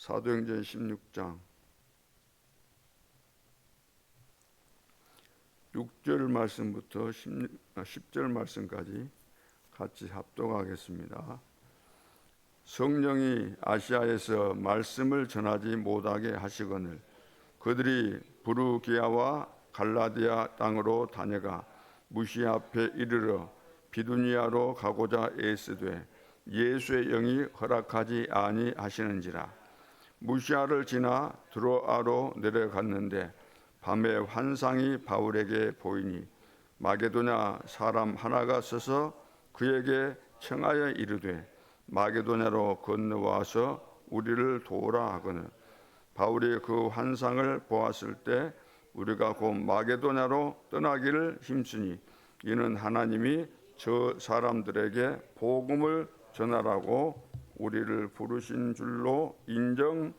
사도행전 16장 6절 말씀부터 10절 말씀까지 같이 합독하겠습니다. 성령이 아시아에서 말씀을 전하지 못하게 하시거늘 그들이 부르기아와 갈라디아 땅으로 다녀가 무시아 앞에 이르러 비두니아로 가고자 애쓰되 예수의 영이 허락하지 아니하시는지라. 무시아를 지나 드로아로 내려갔는데 밤에 환상이 바울에게 보이니 마게도냐 사람 하나가 서서 그에게 청하여 이르되 마게도냐로 건너와서 우리를 도우라 하거늘 바울이 그 환상을 보았을 때 우리가 곧 마게도냐로 떠나기를 힘쓰니 이는 하나님이 저 사람들에게 복음을 전하라고 우리를 부르신 줄로 인정함이라.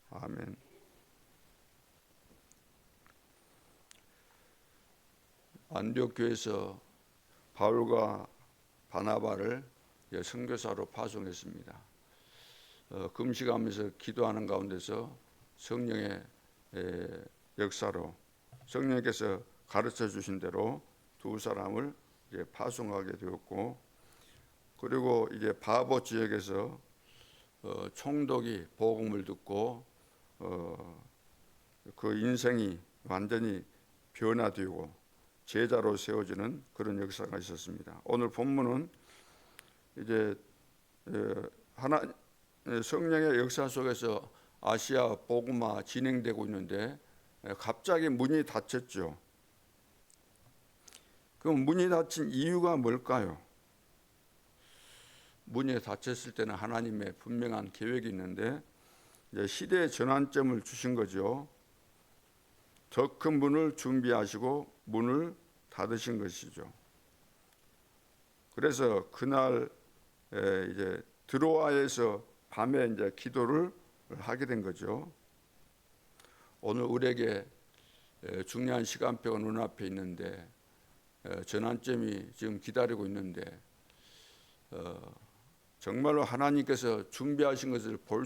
아멘. 안디옥 교회에서 바울과 바나바를 선교사로 파송했습니다. 금식하면서 기도하는 가운데서 성령의 역사로 성령께서 가르쳐 주신 대로 두 사람을 파송하게 되었고, 그리고 이제 바보 지역에서 총독이 복음을 듣고 그 인생이 완전히 변화되고 제자로 세워지는 그런 역사가 있었습니다. 오늘 본문은 이제 성령의 역사 속에서 아시아 복음화 진행되고 있는데 갑자기 문이 닫혔죠. 그럼 문이 닫힌 이유가 뭘까요? 문이 닫혔을 때는 하나님의 분명한 계획이 있는데 시대의 전환점을 주신 거죠. 더 큰 문을 준비하시고 문을 닫으신 것이죠. 그래서 그날 이제 드로아에서 밤에 이제 기도를 하게 된 거죠. 오늘 우리에게 중요한 시간표가 눈앞에 있는데 전환점이 지금 기다리고 있는데 정말로 하나님께서 준비하신 것을 볼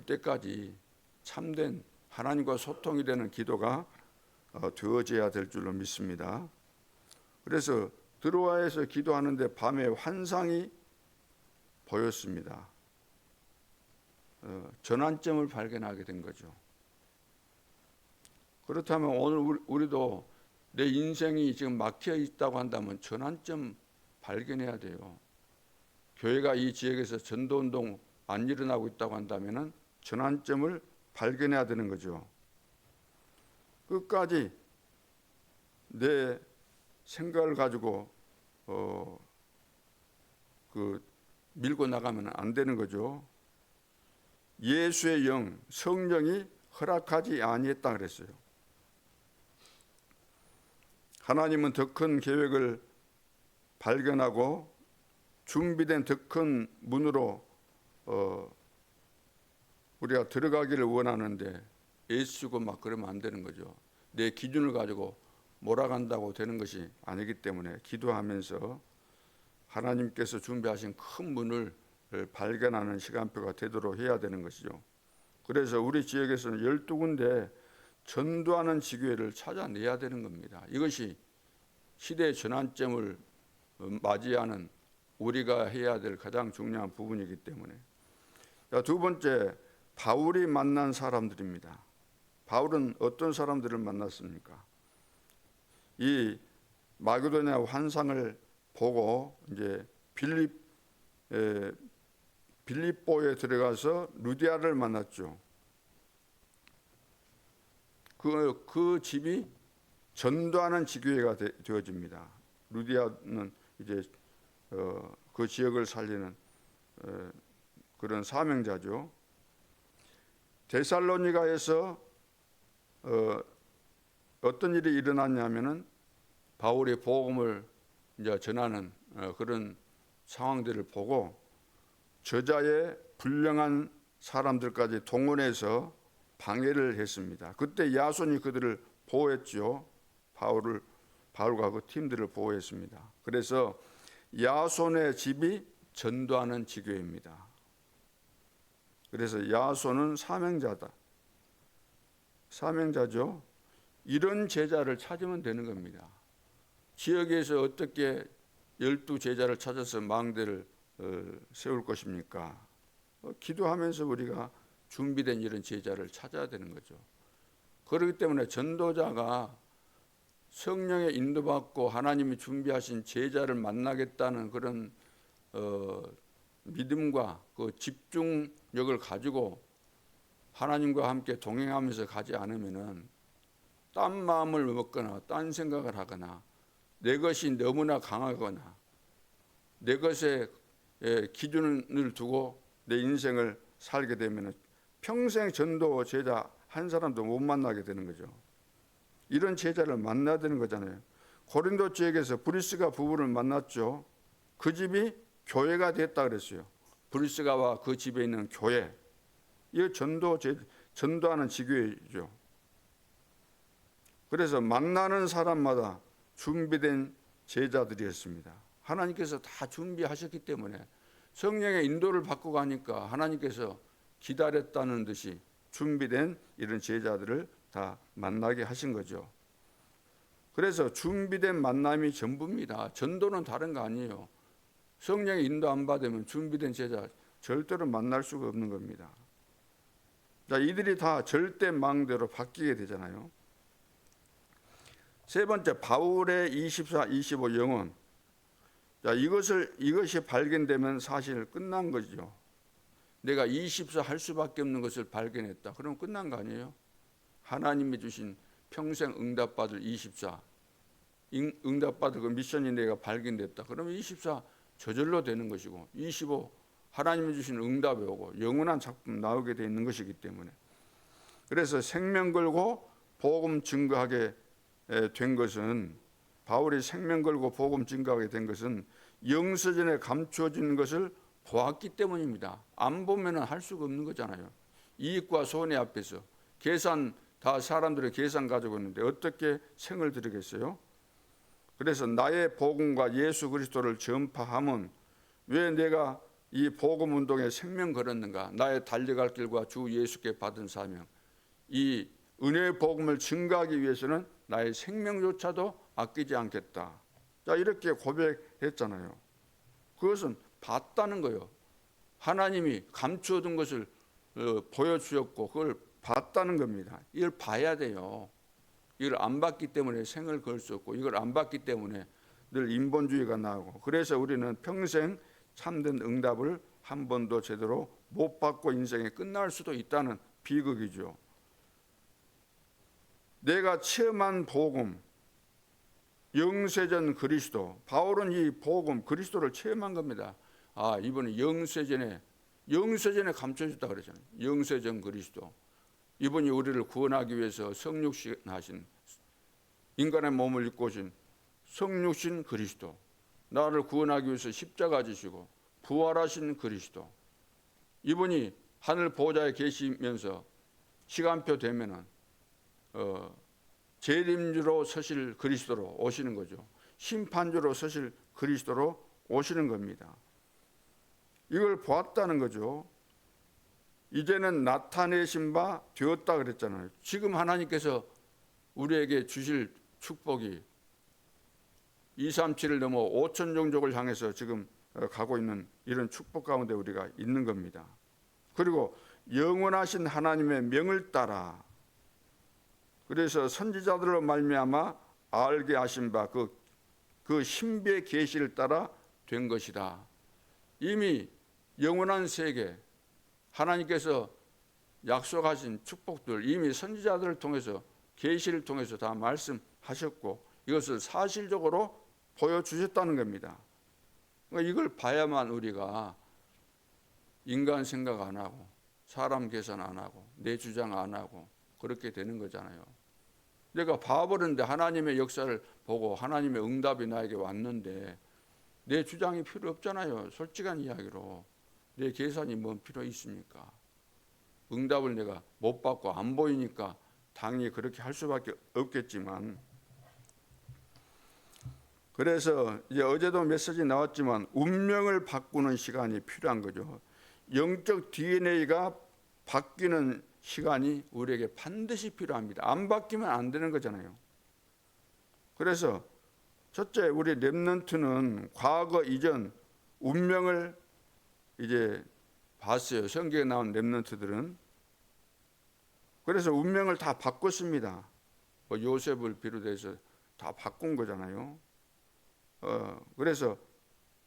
때까지 참된 하나님과 소통이 되는 기도가 되어져야 될 줄로 믿습니다. 그래서 드로아에서 기도하는데 밤에 환상이 보였습니다. 전환점을 발견하게 된 거죠. 그렇다면 오늘 우리도 내 인생이 지금 막혀 있다고 한다면 전환점 발견해야 돼요. 교회가 이 지역에서 전도운동 안 일어나고 있다고 한다면 전환점을 발견해야 되는 거죠. 끝까지 내 생각을 가지고 밀고 나가면 안 되는 거죠. 예수의 영, 성령이 허락하지 아니했다 그랬어요. 하나님은 더 큰 계획을 발견하고 준비된 더 큰 문으로 우리가 들어가기를 원하는데 애쓰고 막 그러면 안 되는 거죠. 내 기준을 가지고 몰아간다고 되는 것이 아니기 때문에 기도하면서 하나님께서 준비하신 큰 문을 발견하는 시간표가 되도록 해야 되는 것이죠. 그래서 우리 지역에서는 12군데 전도하는 지교회를 찾아내야 되는 겁니다. 이것이 시대의 전환점을 맞이하는 우리가 해야 될 가장 중요한 부분이기 때문에. 두 번째, 바울이 만난 사람들입니다. 바울은 어떤 사람들을 만났습니까? 이 마게도냐 환상을 보고 이제 빌립보에 들어가서 루디아를 만났죠. 그 집이 전도하는 지교회가 되어집니다. 루디아는 이제 그 지역을 살리는 그런 사명자죠. 데살로니가에서 어떤 일이 일어났냐면은 바울이 복음을 이제 전하는 그런 상황들을 보고 저자의 불량한 사람들까지 동원해서 방해를 했습니다. 그때 야손이 그들을 보호했죠. 바울과 그 팀들을 보호했습니다. 그래서 야손의 집이 전도하는 지교회입니다. 그래서 야손은 사명자다. 사명자죠. 이런 제자를 찾으면 되는 겁니다. 지역에서 어떻게 12제자를 찾아서 망대를 세울 것입니까? 기도하면서 우리가 준비된 이런 제자를 찾아야 되는 거죠. 그렇기 때문에 전도자가 성령의 인도받고 하나님이 준비하신 제자를 만나겠다는 그런 믿음과 그 집중력을 가지고 하나님과 함께 동행하면서 가지 않으면은 딴 마음을 먹거나 딴 생각을 하거나 내 것이 너무나 강하거나 내 것에 기준을 두고 내 인생을 살게 되면은 평생 전도 제자 한 사람도 못 만나게 되는 거죠. 이런 제자를 만나야 되는 거잖아요. 고린도 지역에서 브리스가 부부를 만났죠. 그 집이 교회가 됐다 그랬어요. 브리스가와 그 집에 있는 교회. 이 전도하는 지교회죠. 그래서 만나는 사람마다 준비된 제자들이었습니다. 하나님께서 다 준비하셨기 때문에 성령의 인도를 받고 가니까 하나님께서 기다렸다는 듯이 준비된 이런 제자들을 다 만나게 하신 거죠. 그래서 준비된 만남이 전부입니다. 전도는 다른 거 아니에요. 성령의 인도 안 받으면 준비된 제자 절대로 만날 수가 없는 겁니다. 자, 이들이 다 절대 망대로 바뀌게 되잖아요. 세 번째, 바울의 24, 25 영혼. 자, 이것이 발견되면 사실 끝난 거죠. 내가 24 할 수밖에 없는 것을 발견했다. 그럼 끝난 거 아니에요? 하나님이 주신 평생 응답받을 24, 응답받을 그 미션이 내가 발견됐다. 그러면 24 저절로 되는 것이고 25 하나님이 주신 응답이 오고 영원한 작품 나오게 돼 있는 것이기 때문에 그래서 생명 걸고 복음 증거하게 된 것은 바울이 생명 걸고 복음 증거하게 된 것은 영서전에 감추어진 것을 보았기 때문입니다. 안 보면은 할 수가 없는 거잖아요. 이익과 손해 앞에서 계산 다 사람들의 계산 가지고 있는데 어떻게 생을 들이겠어요? 그래서 나의 복음과 예수 그리스도를 전파함은 왜 내가 이 복음 운동에 생명 걸었는가? 나의 달려갈 길과 주 예수께 받은 사명. 이 은혜의 복음을 증거하기 위해서는 나의 생명조차도 아끼지 않겠다. 자, 이렇게 고백했잖아요. 그것은 봤다는 거예요. 하나님이 감추어둔 것을 보여주셨고 그걸 봤다는 겁니다. 이걸 봐야 돼요. 이걸 안 봤기 때문에 생을 걸 수 없고 이걸 안 봤기 때문에 늘 인본주의가 나오고 그래서 우리는 평생 참된 응답을 한 번도 제대로 못 받고 인생이 끝날 수도 있다는 비극이죠. 내가 체험한 복음, 영세전 그리스도. 바울은 이 복음 그리스도를 체험한 겁니다. 아, 이번에 영세전에 감춰졌다 그러잖아요. 영세전 그리스도. 이분이 우리를 구원하기 위해서 성육신 하신 인간의 몸을 입고 오신 성육신 그리스도. 나를 구원하기 위해서 십자가 지시고 부활하신 그리스도. 이분이 하늘 보좌에 계시면서 시간표 되면은 재림주로 서실 그리스도로 오시는 거죠. 심판주로 서실 그리스도로 오시는 겁니다. 이걸 보았다는 거죠. 이제는 나타내신 바 되었다 그랬잖아요. 지금 하나님께서 우리에게 주실 축복이 237을 넘어 5천 종족을 향해서 지금 가고 있는 이런 축복 가운데 우리가 있는 겁니다. 그리고 영원하신 하나님의 명을 따라 그래서 선지자들로 말미암아 알게 하신 바 그 신비의 계시를 따라 된 것이다. 이미 영원한 세계 하나님께서 약속하신 축복들 이미 선지자들을 통해서 계시를 통해서 다 말씀하셨고 이것을 사실적으로 보여주셨다는 겁니다. 그러니까 이걸 봐야만 우리가 인간 생각 안 하고 사람 계산 안 하고 내 주장 안 하고 그렇게 되는 거잖아요. 내가 봐버렸는데 하나님의 역사를 보고 하나님의 응답이 나에게 왔는데 내 주장이 필요 없잖아요. 솔직한 이야기로 내 계산이 뭔 필요 있습니까? 응답을 내가 못 받고 안 보이니까 당연히 그렇게 할 수밖에 없겠지만 그래서 이제 어제도 메시지 나왔지만 운명을 바꾸는 시간이 필요한 거죠. 영적 DNA가 바뀌는 시간이 우리에게 반드시 필요합니다. 안 바뀌면 안 되는 거잖아요. 그래서 첫째, 우리 렘넌트는 과거 이전 운명을 이제 봤어요. 성경에 나온 렘넌트들은. 그래서 운명을 다 바꿨습니다. 뭐 요셉을 비롯해서 다 바꾼 거잖아요. 그래서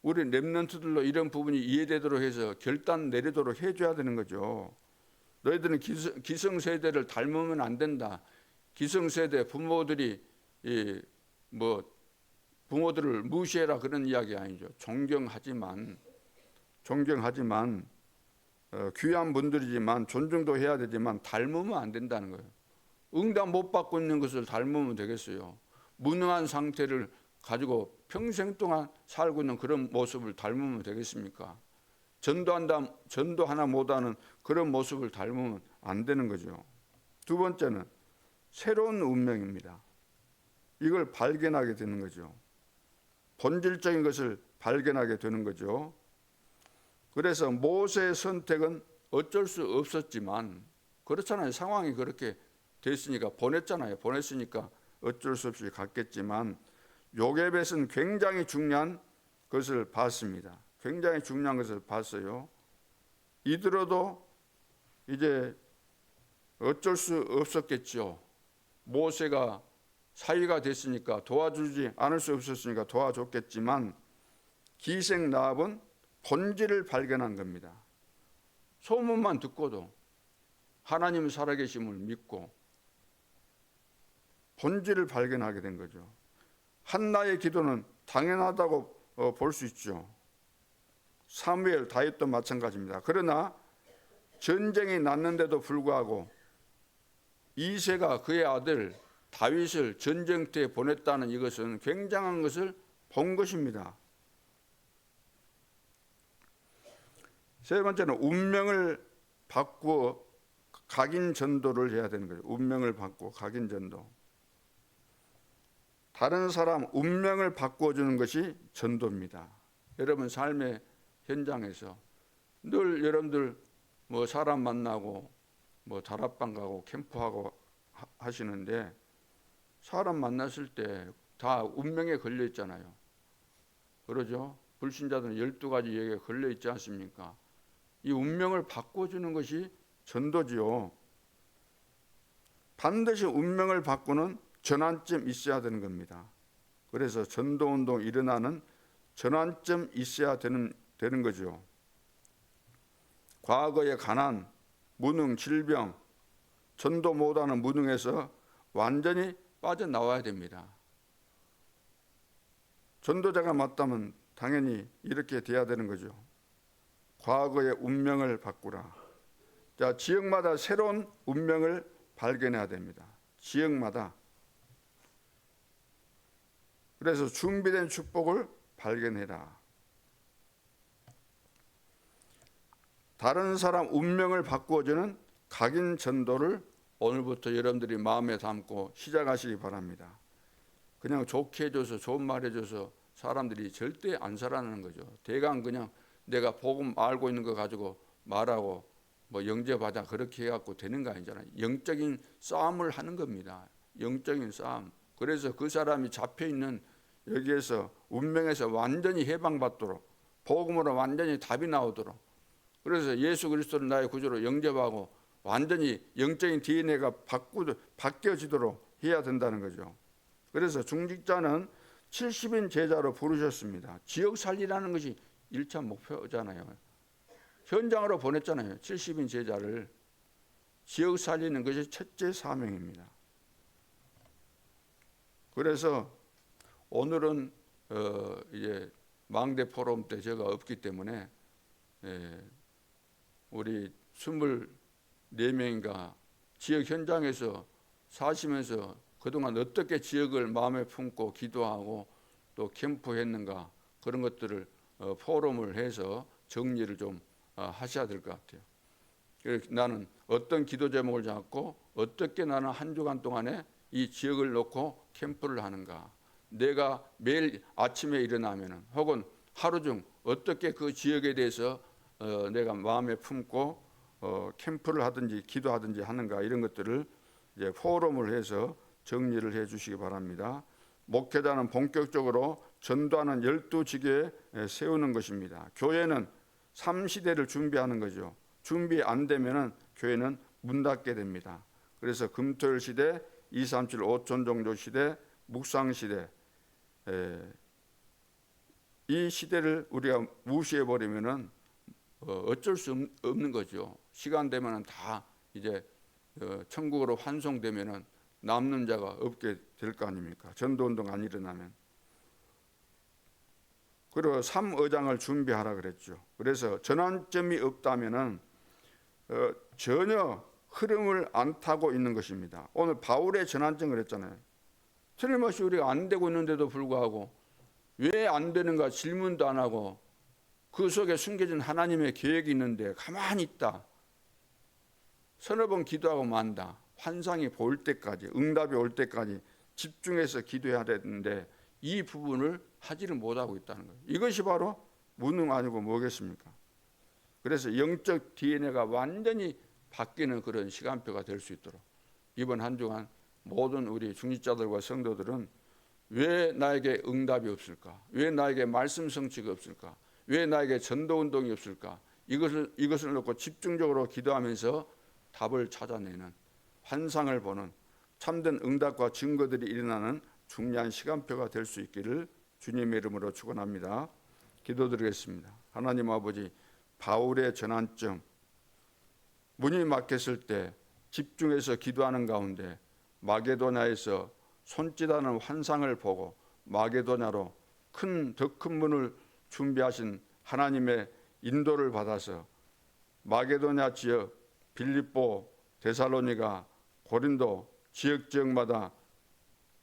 우리 렘넌트들로 이런 부분이 이해되도록 해서 결단 내리도록 해줘야 되는 거죠. 너희들은 기성세대를 닮으면 안 된다. 기성세대 부모들이 부모들을 무시해라 그런 이야기 아니죠. 존경하지만 귀한 분들이지만 존중도 해야 되지만 닮으면 안 된다는 거예요. 응답 못 받고 있는 것을 닮으면 되겠어요. 무능한 상태를 가지고 평생 동안 살고 있는 그런 모습을 닮으면 되겠습니까? 전도 하나 못하는 그런 모습을 닮으면 안 되는 거죠. 두 번째는 새로운 운명입니다. 이걸 발견하게 되는 거죠. 본질적인 것을 발견하게 되는 거죠. 그래서 모세의 선택은 어쩔 수 없었지만, 그렇잖아요. 상황이 그렇게 됐으니까 보냈으니까 어쩔 수 없이 갔겠지만, 요게벳은 굉장히 중요한 것을 봤습니다. 굉장히 중요한 것을 봤어요. 이들어도 이제 어쩔 수 없었겠죠. 모세가 사위가 됐으니까 도와주지 않을 수 없었으니까 도와줬겠지만, 기생 라합은 본질을 발견한 겁니다. 소문만 듣고도 하나님 살아계심을 믿고 본질을 발견하게 된 거죠. 한나의 기도는 당연하다고 볼 수 있죠. 사무엘, 다윗도 마찬가지입니다. 그러나 전쟁이 났는데도 불구하고 이새가 그의 아들 다윗을 전쟁터에 보냈다는 이것은 굉장한 것을 본 것입니다. 세 번째는 운명을 바꾸어 각인 전도를 해야 되는 거예요. 운명을 바꾸어 각인 전도. 다른 사람 운명을 바꾸어주는 것이 전도입니다. 여러분 삶의 현장에서 늘 여러분들 뭐 사람 만나고 뭐 다락방 가고 캠프하고 하시는데, 사람 만났을 때 다 운명에 걸려 있잖아요. 그러죠? 불신자들은 12가지 얘기가 걸려 있지 않습니까? 이 운명을 바꿔주는 것이 전도지요. 반드시 운명을 바꾸는 전환점 있어야 되는 겁니다. 그래서 전도운동 일어나는 전환점 있어야 되는 거죠. 과거의 가난, 무능, 질병, 전도 못하는 무능에서 완전히 빠져나와야 됩니다. 전도자가 맞다면 당연히 이렇게 돼야 되는 거죠. 과거의 운명을 바꾸라. 자, 지역마다 새로운 운명을 발견해야 됩니다. 지역마다. 그래서 준비된 축복을 발견해라. 다른 사람 운명을 바꾸어주는 각인 전도를 오늘부터 여러분들이 마음에 담고 시작하시기 바랍니다. 그냥 좋게 해줘서 좋은 말 해줘서 사람들이 절대 안 살아나는 거죠. 대강 그냥 내가 복음 알고 있는 거 가지고 말하고 뭐 영접하자 그렇게 해갖고 되는 거 아니잖아요. 영적인 싸움을 하는 겁니다. 영적인 싸움. 그래서 그 사람이 잡혀있는 여기에서 운명에서 완전히 해방받도록, 복음으로 완전히 답이 나오도록, 그래서 예수 그리스도를 나의 구주로 영접하고 완전히 영적인 DNA가 바뀌어지도록 해야 된다는 거죠. 그래서 중직자는 70인 제자로 부르셨습니다. 지역 살리라는 것이 1차 목표잖아요. 현장으로 보냈잖아요. 70인 제자를. 지역 살리는 것이 첫째 사명입니다. 그래서 오늘은 이제 망대 포럼 때 제가 없기 때문에 우리 24명인가 지역 현장에서 사시면서 그동안 어떻게 지역을 마음에 품고 기도하고 또 캠프했는가, 그런 것들을 포럼을 해서 정리를 좀 하셔야 될 것 같아요. 나는 어떤 기도 제목을 잡고 어떻게 나는 한 주간 동안에 이 지역을 놓고 캠프를 하는가, 내가 매일 아침에 일어나면은 혹은 하루 중 어떻게 그 지역에 대해서 내가 마음에 품고 캠프를 하든지 기도하든지 하는가, 이런 것들을 이제 포럼을 해서 정리를 해 주시기 바랍니다. 목회자는 본격적으로 전도하는 12지교에 세우는 것입니다. 교회는 3시대를 준비하는 거죠. 준비 안 되면은 교회는 문 닫게 됩니다. 그래서 금토일 시대, 237 5천 종교 시대, 묵상 시대, 이 시대를 우리가 무시해 버리면은 어쩔 수 없는 거죠. 시간 되면은 다 이제 천국으로 환송되면은 남는 자가 없게 될 거 아닙니까? 전도운동 안 일어나면. 그리고 3의장을 준비하라 그랬죠. 그래서 전환점이 없다면은 전혀 흐름을 안 타고 있는 것입니다. 오늘 바울의 전환점을 했잖아요. 틀림없이 우리가 안 되고 있는데도 불구하고 왜 안 되는가 질문도 안 하고 그 속에 숨겨진 하나님의 계획이 있는데 가만히 있다. 서너 번 기도하고 만다. 환상이 보일 때까지, 응답이 올 때까지 집중해서 기도해야 되는데 이 부분을 하지를 못하고 있다는 거예요. 이것이 바로 무능 아니고 뭐겠습니까? 그래서 영적 DNA가 완전히 바뀌는 그런 시간표가 될 수 있도록 이번 한 주간 모든 우리 중직자들과 성도들은 왜 나에게 응답이 없을까? 왜 나에게 말씀 성취가 없을까? 왜 나에게 전도 운동이 없을까? 이것을 놓고 집중적으로 기도하면서 답을 찾아내는, 환상을 보는, 참된 응답과 증거들이 일어나는 중요한 시간표가 될 수 있기를 주님의 이름으로 축원합니다. 기도드리겠습니다. 하나님 아버지, 바울의 전환점, 문이 막혔을 때 집중해서 기도하는 가운데 마게도냐에서 손짓하는 환상을 보고 마게도냐로 더 큰 문을 준비하신 하나님의 인도를 받아서 마게도냐 지역, 빌립보, 데살로니가, 고린도 지역마다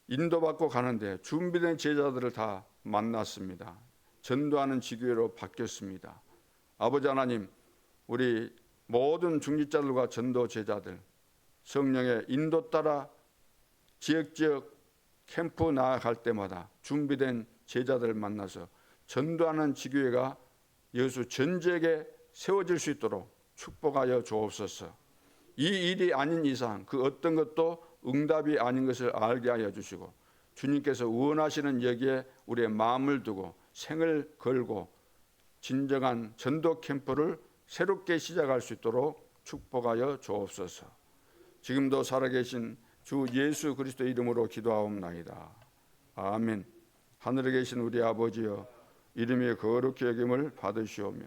인도받고 가는데 준비된 제자들을 다 만났습니다. 전도하는 지교회로 바뀌었습니다. 아버지 하나님, 우리 모든 중직자들과 전도 제자들 성령의 인도 따라 지역 캠프 나아갈 때마다 준비된 제자들을 만나서 전도하는 지교회가 여수 전 지역에 세워질 수 있도록 축복하여 주옵소서. 이 일이 아닌 이상 그 어떤 것도 응답이 아닌 것을 알게 하여 주시고 주님께서 원하시는 여기에 우리의 마음을 두고 생을 걸고 진정한 전도 캠프를 새롭게 시작할 수 있도록 축복하여 주옵소서. 지금도 살아계신 주 예수 그리스도의 이름으로 기도하옵나이다. 아멘. 하늘에 계신 우리 아버지여, 이름이 거룩히 여김을 받으시오며